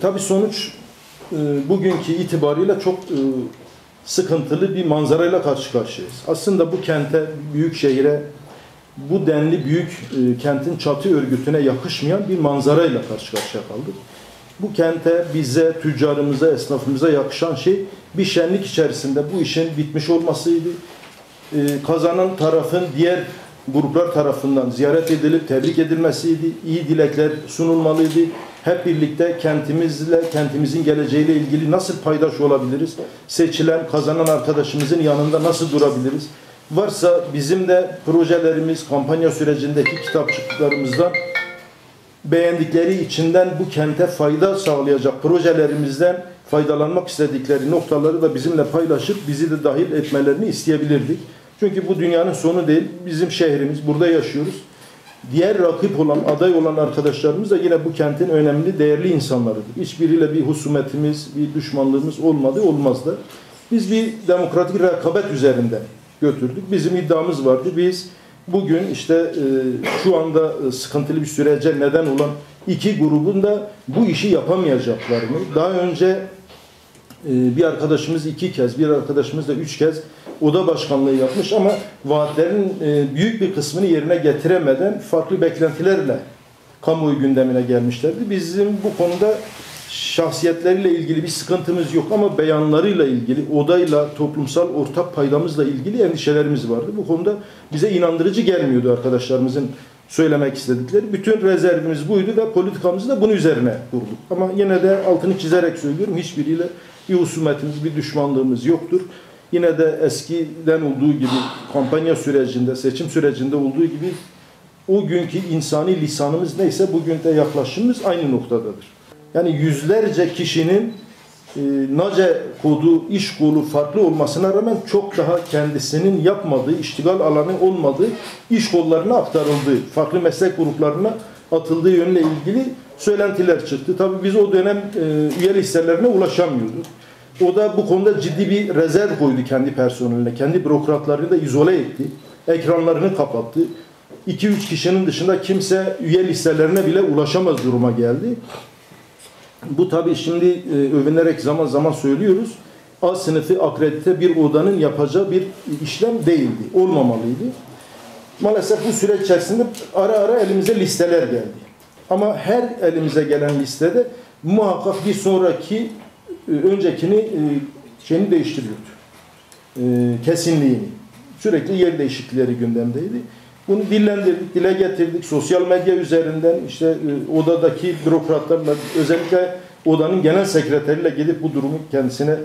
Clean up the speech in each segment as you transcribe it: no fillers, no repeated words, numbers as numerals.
Tabii sonuç bugünkü itibariyle çok sıkıntılı bir manzarayla karşı karşıyayız. Aslında bu kente, büyük şehire, bu denli büyük kentin çatı örgütüne yakışmayan bir manzarayla karşı karşıya kaldık. Bu kente, bize, tüccarımıza, esnafımıza yakışan şey bir şenlik içerisinde bu işin bitmiş olmasıydı. Kazanan tarafın diğer gruplar tarafından ziyaret edilip tebrik edilmesiydi. İyi dilekler sunulmalıydı. Hep birlikte kentimizle, kentimizin geleceğiyle ilgili nasıl paydaş olabiliriz? Seçilen, kazanan arkadaşımızın yanında nasıl durabiliriz? Varsa bizim de projelerimiz, kampanya sürecindeki kitapçıklarımızdan beğendikleri, içinden bu kente fayda sağlayacak projelerimizden faydalanmak istedikleri noktaları da bizimle paylaşıp bizi de dahil etmelerini isteyebilirdik. Çünkü bu dünyanın sonu değil. Bizim şehrimiz, burada yaşıyoruz. Diğer rakip olan, aday olan arkadaşlarımız da yine bu kentin önemli, değerli insanlarıdır. Hiçbiriyle bir husumetimiz, bir düşmanlığımız olmadı, olmaz da. Biz bir demokratik rekabet üzerinden götürdük. Bizim iddiamız vardı. Biz bugün işte şu anda sıkıntılı bir sürece neden olan iki grubun da bu işi yapamayacaklarını, daha önce bir arkadaşımız 2 kez, bir arkadaşımız da 3 kez oda başkanlığı yapmış ama vaatlerin büyük bir kısmını yerine getiremeden farklı beklentilerle kamuoyu gündemine gelmişlerdi. Bizim bu konuda şahsiyetleriyle ilgili bir sıkıntımız yok ama beyanlarıyla ilgili, odayla, toplumsal ortak paydamızla ilgili endişelerimiz vardı. Bu konuda bize inandırıcı gelmiyordu arkadaşlarımızın söylemek istedikleri. Bütün rezervimiz buydu ve politikamızı da bunun üzerine kurduk. Ama yine de altını çizerek söylüyorum, hiçbiriyle bir husumetimiz, bir düşmanlığımız yoktur. Yine de eskiden olduğu gibi kampanya sürecinde, seçim sürecinde olduğu gibi o günkü insani lisanımız neyse bugün de yaklaşımımız aynı noktadadır. Yani yüzlerce kişinin NACE kodu, iş kolu farklı olmasına rağmen çok daha kendisinin yapmadığı, iştigal alanı olmadığı iş kollarına aktarıldığı, farklı meslek gruplarına atıldığı yönüyle ilgili söylentiler çıktı. Tabii biz o dönem üye listelerine ulaşamıyorduk. O da bu konuda ciddi bir rezerv koydu kendi personeline, kendi bürokratlarını da izole etti. Ekranlarını kapattı. 2-3 kişinin dışında kimse üye listelerine bile ulaşamaz duruma geldi. Bu tabii şimdi övünerek zaman zaman söylüyoruz. A sınıfı akredite bir odanın yapacağı bir işlem değildi, olmamalıydı. Maalesef bu süreç içerisinde ara ara elimize listeler geldi. Ama her elimize gelen listede muhakkak bir sonraki öncekini şeyini değiştiriyordu. Kesinliğini. Sürekli yer değişiklikleri gündemdeydi. Bunu dillendirdik, dile getirdik. Sosyal medya üzerinden işte odadaki bürokratlarla, özellikle odanın genel sekreteriyle gidip bu durumu kendisine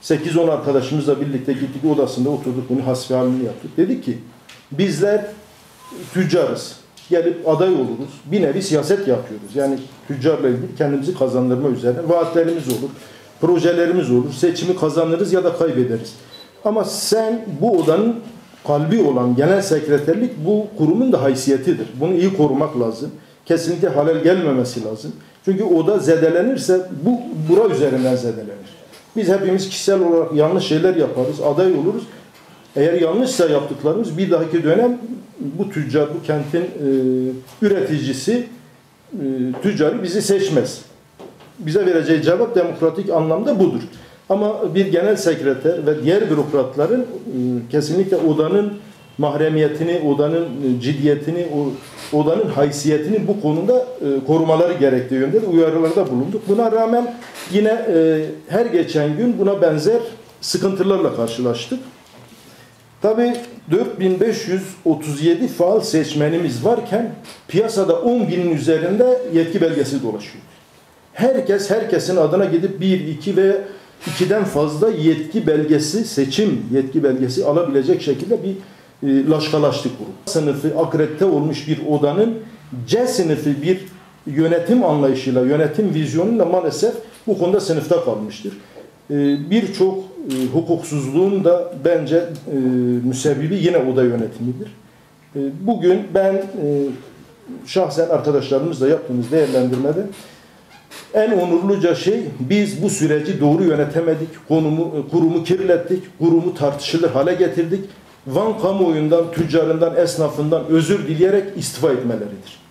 8-10 arkadaşımızla birlikte gittik, odasında oturduk, bunu hasbihalini yaptık. Dedik ki bizler tüccarız. Gelip aday oluruz. Bir nevi siyaset yapıyoruz. Yani tüccarla ilgili kendimizi kazandırma üzerine vaatlerimiz olur. Projelerimiz olur. Seçimi kazanırız ya da kaybederiz. Ama sen bu odanın kalbi olan genel sekreterlik bu kurumun da haysiyetidir. Bunu iyi korumak lazım. Kesinlikle halel gelmemesi lazım. Çünkü oda zedelenirse bu bura üzerinden zedelenir. Biz hepimiz kişisel olarak yanlış şeyler yaparız, aday oluruz. Eğer yanlışsa yaptıklarımız bir dahaki dönem bu tüccar, bu kentin üreticisi, tüccarı bizi seçmez. Bize vereceği cevap demokratik anlamda budur. Ama bir genel sekreter ve diğer bürokratların kesinlikle odanın mahremiyetini, odanın ciddiyetini, odanın haysiyetini bu konuda korumaları gerektiği yönde de uyarılarda bulunduk. Buna rağmen yine her geçen gün buna benzer sıkıntılarla karşılaştık. Tabii 4537 faal seçmenimiz varken piyasada 10.000'in üzerinde yetki belgesi dolaşıyor. Herkesin adına gidip 1, 2 ve 2'den fazla yetki belgesi, seçim yetki belgesi alabilecek şekilde bir laşkalaştık grup. Sınıfı akredite olmuş bir odanın C sınıfı bir yönetim anlayışıyla, yönetim vizyonuyla maalesef bu konuda sınıfta kalmıştır. Birçok hukuksuzluğun da bence müsebbibi yine oda yönetimidir. Bugün ben şahsen arkadaşlarımızla yaptığımız değerlendirmede en onurluca şey biz bu süreci doğru yönetemedik, kurumu kirlettik, kurumu tartışılır hale getirdik. Van kamuoyundan, tüccarından, esnafından özür dileyerek istifa etmeleridir.